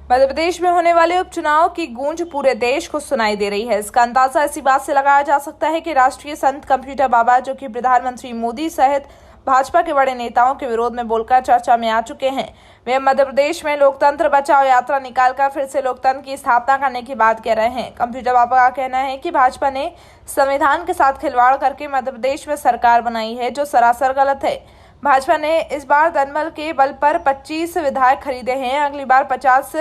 मध्य प्रदेश में होने वाले उपचुनाव की गूंज पूरे देश को सुनाई दे रही है। इसका अंदाजा इसी बात से लगाया जा सकता है कि राष्ट्रीय संत कंप्यूटर बाबा, जो कि प्रधानमंत्री मोदी सहित भाजपा के बड़े नेताओं के विरोध में बोलकर चर्चा में आ चुके हैं, वे मध्य प्रदेश में लोकतंत्र बचाओ यात्रा निकालकर फिर से लोकतंत्र की स्थापना करने की बात कह रहे हैं। कंप्यूटर बाबा का कहना है कि भाजपा ने संविधान के साथ खिलवाड़ करके मध्य प्रदेश में सरकार बनाई है, जो सरासर गलत है। भाजपा ने इस बार धनबल के बल पर 25 विधायक खरीदे हैं, अगली बार 50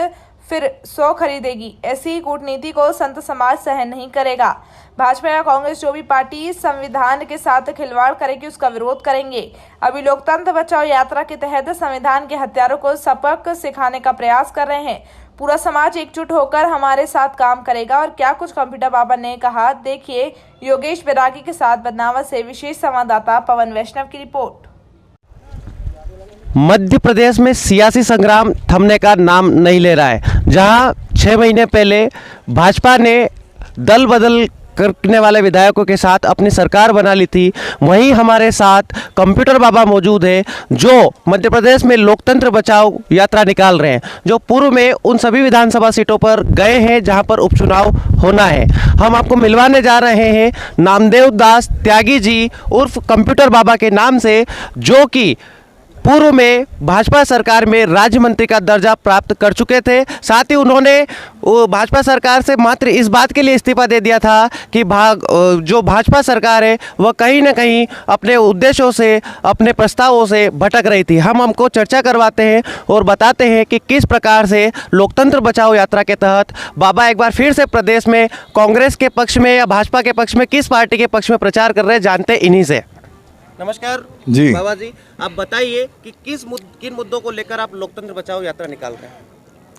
फिर 100 खरीदेगी। ऐसी कूटनीति को संत समाज सहन नहीं करेगा। भाजपा या कांग्रेस, जो भी पार्टी संविधान के साथ खिलवाड़ करेगी, उसका विरोध करेंगे। अभी लोकतंत्र बचाओ यात्रा के तहत संविधान के हत्यारों को सबक सिखाने का प्रयास कर रहे हैं। पूरा समाज एकजुट होकर हमारे साथ काम करेगा। और क्या कुछ कंप्यूटर बाबा ने कहा, देखिए योगेश बैरागी के साथ बदनावर से विशेष संवाददाता पवन वैष्णव की रिपोर्ट। मध्य प्रदेश में सियासी संग्राम थमने का नाम नहीं ले रहा है। जहां 6 महीने पहले भाजपा ने दल बदल करने वाले विधायकों के साथ अपनी सरकार बना ली थी, वहीं हमारे साथ कंप्यूटर बाबा मौजूद है, जो मध्य प्रदेश में लोकतंत्र बचाओ यात्रा निकाल रहे हैं, जो पूर्व में उन सभी विधानसभा सीटों पर गए हैं जहां पर उपचुनाव होना है। हम आपको मिलवाने जा रहे हैं नामदेव दास त्यागी जी उर्फ कंप्यूटर बाबा के नाम से, जो कि पूर्व में भाजपा सरकार में राज्य मंत्री का दर्जा प्राप्त कर चुके थे। साथ ही उन्होंने भाजपा सरकार से मात्र इस बात के लिए इस्तीफा दे दिया था कि जो भाजपा सरकार है वह कहीं ना कहीं अपने उद्देश्यों से, अपने प्रस्तावों से भटक रही थी। हमको चर्चा करवाते हैं और बताते हैं कि किस प्रकार से लोकतंत्र बचाओ यात्रा के तहत बाबा एक बार फिर से प्रदेश में कांग्रेस के पक्ष में या भाजपा के पक्ष में, किस पार्टी के पक्ष में प्रचार कर रहे हैं, जानते इन्हीं से। नमस्कार जी बाबा जी, आप बताइए कि किन मुद्दों को लेकर आप लोकतंत्र बचाओ यात्रा निकाल रहे हैं।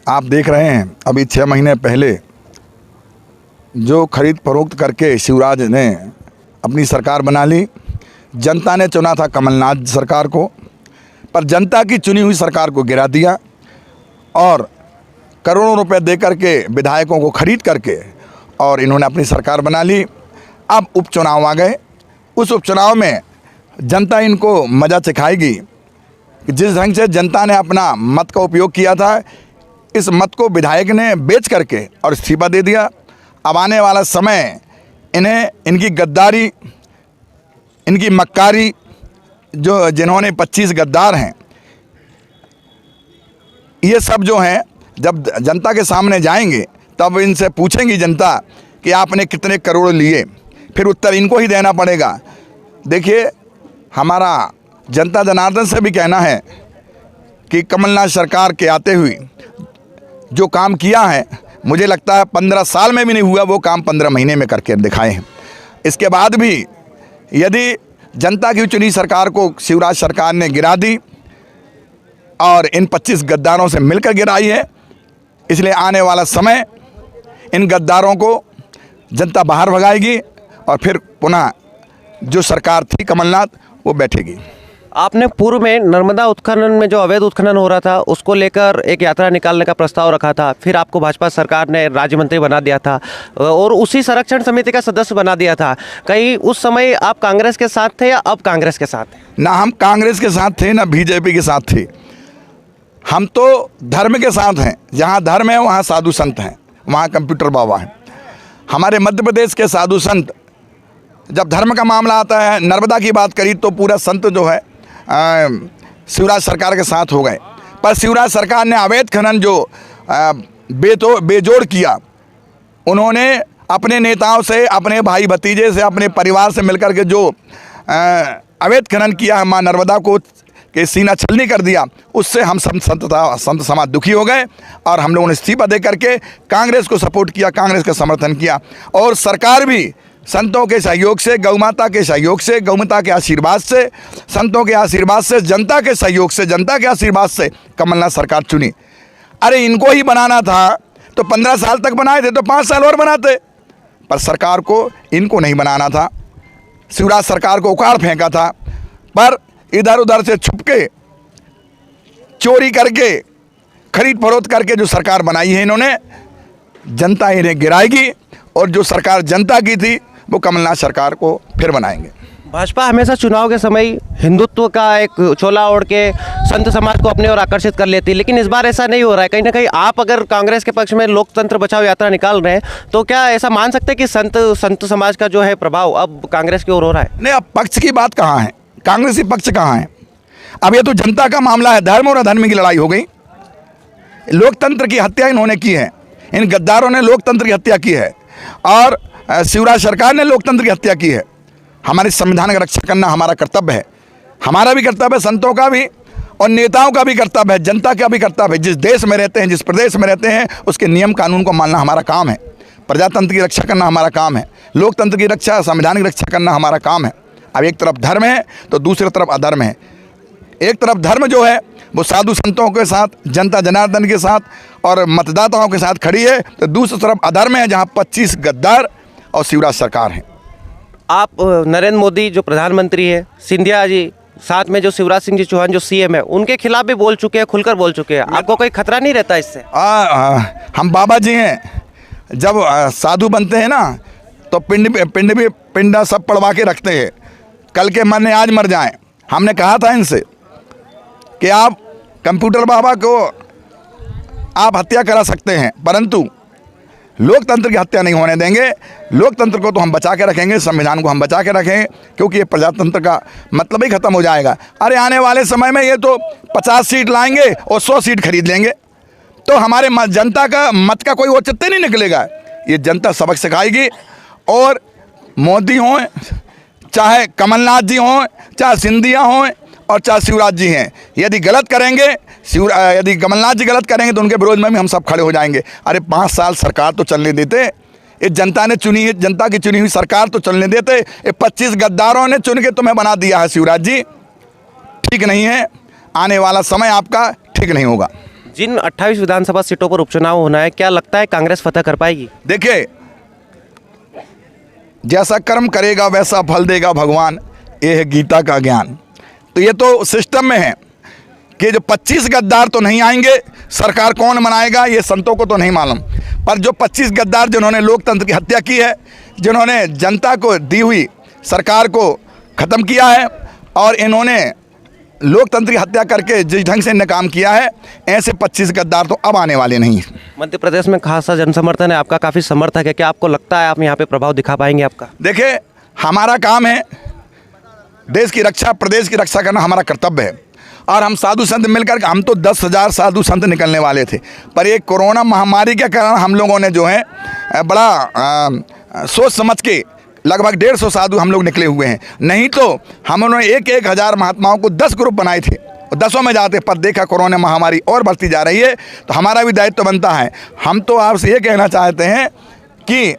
आप देख रहे हैं, अभी 6 महीने पहले जो खरीद फरोख्त करके शिवराज ने अपनी सरकार बना ली। जनता ने चुना था कमलनाथ सरकार को, पर जनता की चुनी हुई सरकार को गिरा दिया और करोड़ों रुपए दे करके विधायकों को खरीद करके और इन्होंने अपनी सरकार बना ली। अब उपचुनाव आ गए। उस उपचुनाव में जनता इनको मज़ा सिखाएगी कि जिस ढंग से जनता ने अपना मत का उपयोग किया था, इस मत को विधायक ने बेच करके और इस्तीफा दे दिया। अब आने वाला समय इन्हें इनकी गद्दारी, इनकी मक्कारी, जिन्होंने 25 गद्दार हैं, ये सब जो हैं, जब जनता के सामने जाएंगे तब इनसे पूछेंगी जनता कि आपने कितने करोड़ लिए, फिर उत्तर इनको ही देना पड़ेगा। देखिए, हमारा जनता जनार्दन से भी कहना है कि कमलनाथ सरकार के आते हुए जो काम किया है, मुझे लगता है 15 साल में भी नहीं हुआ, वो काम 15 महीने में करके दिखाए हैं। इसके बाद भी यदि जनता की चुनी सरकार को शिवराज सरकार ने गिरा दी और इन 25 गद्दारों से मिलकर गिराई है, इसलिए आने वाला समय इन गद्दारों को जनता बाहर भगाएगी और फिर पुनः जो सरकार थी कमलनाथ, वो बैठेगी। आपने पूर्व में नर्मदा उत्खनन में जो अवैध उत्खनन हो रहा था, उसको लेकर एक यात्रा निकालने का प्रस्ताव रखा था। फिर आपको भाजपा सरकार ने राज्य मंत्री बना दिया था और उसी संरक्षण समिति का सदस्य बना दिया था। कहीं उस समय आप कांग्रेस के साथ थे या अब कांग्रेस के साथ हैं? ना हम कांग्रेस के साथ थे, ना बीजेपी के साथ थे। हम तो धर्म के साथ हैं। जहाँ धर्म है वहाँ साधु संत हैं, वहाँ कंप्यूटर बाबा हैं। हमारे मध्य प्रदेश के साधु संत, जब धर्म का मामला आता है, नर्मदा की बात करी तो पूरा संत जो है शिवराज सरकार के साथ हो गए। पर शिवराज सरकार ने अवैध खनन जो बेजोड़ किया, उन्होंने अपने नेताओं से, अपने भाई भतीजे से, अपने परिवार से मिलकर के जो अवैध खनन किया, माँ नर्मदा को के सीना छलनी कर दिया, उससे हम संत समाज दुखी हो गए और हम लोगों ने इस्तीफा दे करके कांग्रेस को सपोर्ट किया, कांग्रेस का समर्थन किया। और सरकार भी संतों के सहयोग से, गौमाता के सहयोग से, गौमाता के आशीर्वाद से, संतों के आशीर्वाद से, जनता के सहयोग से, जनता के आशीर्वाद से कमलनाथ सरकार चुनी। अरे इनको ही बनाना था तो 15 साल तक बनाए थे, तो 5 साल और बनाते, पर सरकार को इनको नहीं बनाना था। शिवराज सरकार को उखाड़ फेंका था, पर इधर उधर से छुपके चोरी करके, खरीद फरोख्त करके जो सरकार बनाई है इन्होंने, जनता इन्हें गिराएगी और जो सरकार जनता की थी वो कमलनाथ सरकार को फिर बनाएंगे। भाजपा हमेशा चुनाव के समय हिंदुत्व का एक चोला ओढ़ के संत समाज को अपने ओर आकर्षित कर लेती है, लेकिन इस बार ऐसा नहीं हो रहा है। कहीं ना कहीं आप अगर कांग्रेस के पक्ष में लोकतंत्र बचाओ यात्रा निकाल रहे हैं तो क्या ऐसा मान सकते हैं कि संत समाज का जो है प्रभाव अब कांग्रेस की ओर हो रहा है? नहीं, अब पक्ष की बात कहाँ है, कांग्रेसी पक्ष कहाँ है? अब ये तो जनता का मामला है। धर्म और अधर्म की लड़ाई हो गई। लोकतंत्र की हत्या इन्होंने की है, इन गद्दारों ने लोकतंत्र की हत्या की है और शिवराज सरकार ने लोकतंत्र की हत्या की है। हमारे संविधान का रक्षा करना हमारा कर्तव्य है, हमारा भी कर्तव्य है, संतों का भी और नेताओं का भी कर्तव्य है, जनता का भी कर्तव्य है। जिस देश में रहते हैं, जिस प्रदेश में रहते हैं, उसके नियम कानून को मानना हमारा काम है। प्रजातंत्र की रक्षा करना हमारा काम है, लोकतंत्र की रक्षा, संविधान की रक्षा करना हमारा काम है। अब एक तरफ धर्म है तो दूसरी तरफ अधर्म है। एक तरफ धर्म जो है वो साधु संतों के साथ, जनता जनार्दन के साथ और मतदाताओं के साथ खड़ी है, तो दूसरी तरफ अधर्म है जहाँ 25 गद्दार और शिवराज सरकार है। आप नरेंद्र मोदी जो प्रधानमंत्री है, सिंधिया जी, साथ में जो शिवराज सिंह जी चौहान जो सीएम है, उनके खिलाफ भी बोल चुके हैं, खुलकर बोल चुके हैं। आपको कोई खतरा नहीं रहता इससे? हम बाबा जी हैं, जब साधु बनते हैं ना तो पिंडा सब पड़वा के रखते हैं, कल के मरने आज मर जाएं। हमने कहा था इनसे कि आप कंप्यूटर बाबा को आप हत्या करा सकते हैं, परंतु लोकतंत्र की हत्या नहीं होने देंगे। लोकतंत्र को तो हम बचा के रखेंगे, संविधान को हम बचा के रखेंगे, क्योंकि ये प्रजातंत्र का मतलब ही खत्म हो जाएगा। अरे आने वाले समय में ये तो 50 सीट लाएंगे और 100 सीट खरीद लेंगे, तो हमारे जनता का मत का कोई औचित्य नहीं निकलेगा। ये जनता सबक सिखाएगी। और मोदी हों, चाहे कमलनाथ जी हों, चाहे सिंधिया हों और चाहे शिवराज जी हैं, यदि गलत करेंगे, यदि कमलनाथ जी गलत करेंगे तो उनके विरोध में भी हम सब खड़े हो जाएंगे। अरे 5 साल सरकार तो चलने देते, ये जनता ने चुनी है, जनता की चुनी हुई सरकार तो चलने देते। ये 25 गद्दारों ने चुन के तुम्हें बना दिया है शिवराज जी, ठीक नहीं है। आने वाला समय आपका ठीक नहीं होगा। जिन 28 विधानसभा सीटों पर उपचुनाव होना है, क्या लगता है कांग्रेस फतह कर पाएगी? देखिए, जैसा कर्म करेगा वैसा फल देगा भगवान, ये है गीता का ज्ञान। तो ये तो सिस्टम में है कि जो 25 गद्दार तो नहीं आएंगे, सरकार कौन बनाएगा ये संतों को तो नहीं मालूम, पर जो 25 गद्दार जिन्होंने लोकतंत्र की हत्या की है, जिन्होंने जनता को दी हुई सरकार को ख़त्म किया है और इन्होंने लोकतंत्र की हत्या करके जिस ढंग से इन्हें काम किया है, ऐसे 25 गद्दार तो अब आने वाले नहीं। मध्य प्रदेश में खासा जनसमर्थन है, आपका काफ़ी समर्थक है, क्या आपको लगता है आप यहाँ पे प्रभाव दिखा पाएंगे आपका? देखिए, हमारा काम है देश की रक्षा, प्रदेश की रक्षा करना हमारा कर्तव्य है। और हम साधु संत मिलकर, हम तो 10,000 साधु संत निकलने वाले थे, पर ये कोरोना महामारी के कारण हम लोगों ने जो है बड़ा सोच समझ के लगभग 150 साधु हम लोग निकले हुए हैं। नहीं तो हम उन्होंने 1,000 महात्माओं को 10 ग्रुप बनाए थे, 10 में जाते, पर देखा कोरोना महामारी और बढ़ती जा रही है, तो हमारा भी दायित्व बनता है। हम तो आपसे ये कहना चाहते हैं कि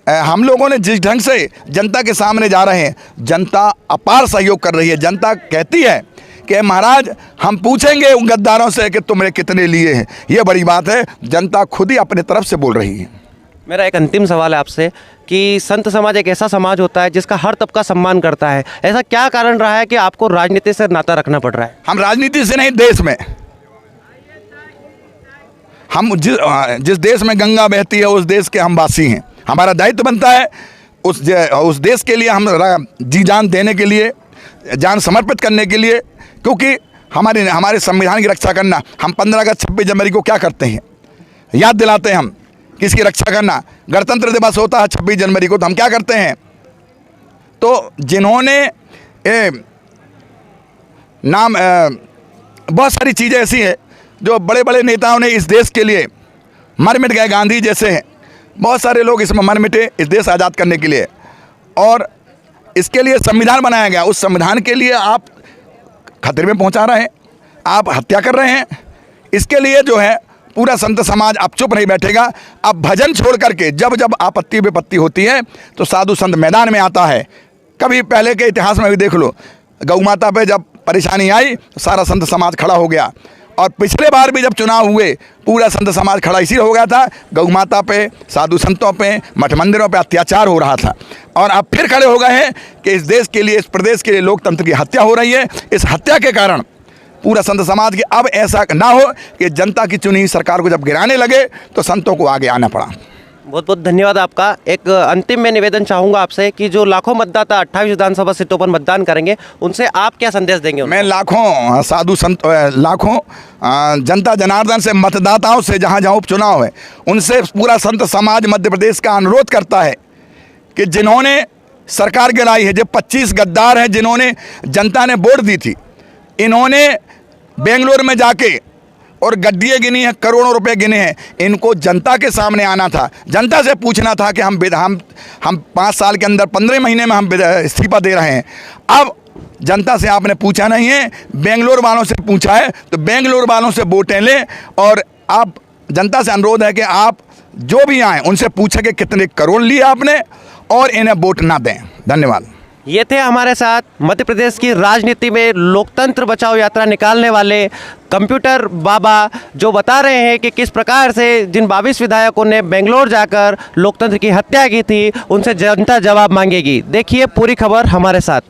हम लोगों ने जिस ढंग से जनता के सामने जा रहे हैं, जनता अपार सहयोग कर रही है। जनता कहती है कि महाराज हम पूछेंगे उन गद्दारों से कि तुमने कितने लिए हैं। ये बड़ी बात है, जनता खुद ही अपने तरफ से बोल रही है। मेरा एक अंतिम सवाल है आपसे कि संत समाज एक ऐसा समाज होता है जिसका हर तबका सम्मान करता है, ऐसा क्या कारण रहा है कि आपको राजनीति से नाता रखना पड़ रहा है? हम राजनीति से नहीं, देश में, हम जिस देश में गंगा बहती है उस देश के हम वासी हैं। हमारा दायित्व बनता है उस देश के लिए हम जी जान देने के लिए, जान समर्पित करने के लिए, क्योंकि हमारे संविधान की रक्षा करना। हम 15 अगस्त 26 जनवरी को क्या करते हैं, याद दिलाते हैं हम किसकी रक्षा करना। गणतंत्र दिवस होता है 26 जनवरी को, तो हम क्या करते हैं? तो जिन्होंने बहुत सारी चीज़ें ऐसी हैं जो बड़े बड़े नेताओं ने इस देश के लिए मर मिट गए, गांधी जैसे हैं, बहुत सारे लोग इसमें मर मिटे इस देश आज़ाद करने के लिए, और इसके लिए संविधान बनाया गया। उस संविधान के लिए आप खतरे में पहुंचा रहे हैं, आप हत्या कर रहे हैं। इसके लिए जो है पूरा संत समाज अब चुप नहीं बैठेगा। अब भजन छोड़ करके जब जब आपत्ति विपत्ति होती है तो साधु संत मैदान में आता है। कभी पहले के इतिहास में भी देख लो, गौ माता पे जब परेशानी आई तो सारा संत समाज खड़ा हो गया, और पिछले बार भी जब चुनाव हुए पूरा संत समाज खड़ा इसी हो गया था। गौ माता पे, साधु संतों पे, मठ मंदिरों पे अत्याचार हो रहा था, और अब फिर खड़े हो गए हैं कि इस देश के लिए, इस प्रदेश के लिए लोकतंत्र की हत्या हो रही है। इस हत्या के कारण पूरा संत समाज की अब ऐसा ना हो कि जनता की चुनी हुई सरकार को जब गिराने लगे तो संतों को आगे आना पड़ा। बहुत बहुत धन्यवाद आपका। एक अंतिम में निवेदन चाहूँगा आपसे कि जो लाखों मतदाता 28 विधानसभा सीटों पर मतदान करेंगे, उनसे आप क्या संदेश देंगे उनको? मैं लाखों साधु संत, लाखों जनता जनार्दन से, मतदाताओं से, जहाँ जहाँ उपचुनाव है उनसे पूरा संत समाज मध्य प्रदेश का अनुरोध करता है कि जिन्होंने सरकार गिराई है, जो 25 गद्दार हैं जिन्होंने जनता ने वोट दी थी, इन्होंने बेंगलोर में जाके और गड्डियाँ गिनी हैं, करोड़ों रुपए गिने हैं। इनको जनता के सामने आना था, जनता से पूछना था कि हम 5 साल के अंदर 15 महीने में हम इस्तीफा दे रहे हैं। अब जनता से आपने पूछा नहीं है, बेंगलोर वालों से पूछा है, तो बेंगलोर वालों से वोटें लें। और आप जनता से अनुरोध है कि आप जो भी आए उनसे पूछें कि कितने करोड़ लिए आपने और इन्हें वोट ना दें। धन्यवाद। ये थे हमारे साथ मध्य प्रदेश की राजनीति में लोकतंत्र बचाओ यात्रा निकालने वाले कंप्यूटर बाबा, जो बता रहे हैं कि किस प्रकार से जिन 22 विधायकों ने बेंगलोर जाकर लोकतंत्र की हत्या की थी, उनसे जनता जवाब मांगेगी। देखिए पूरी खबर हमारे साथ।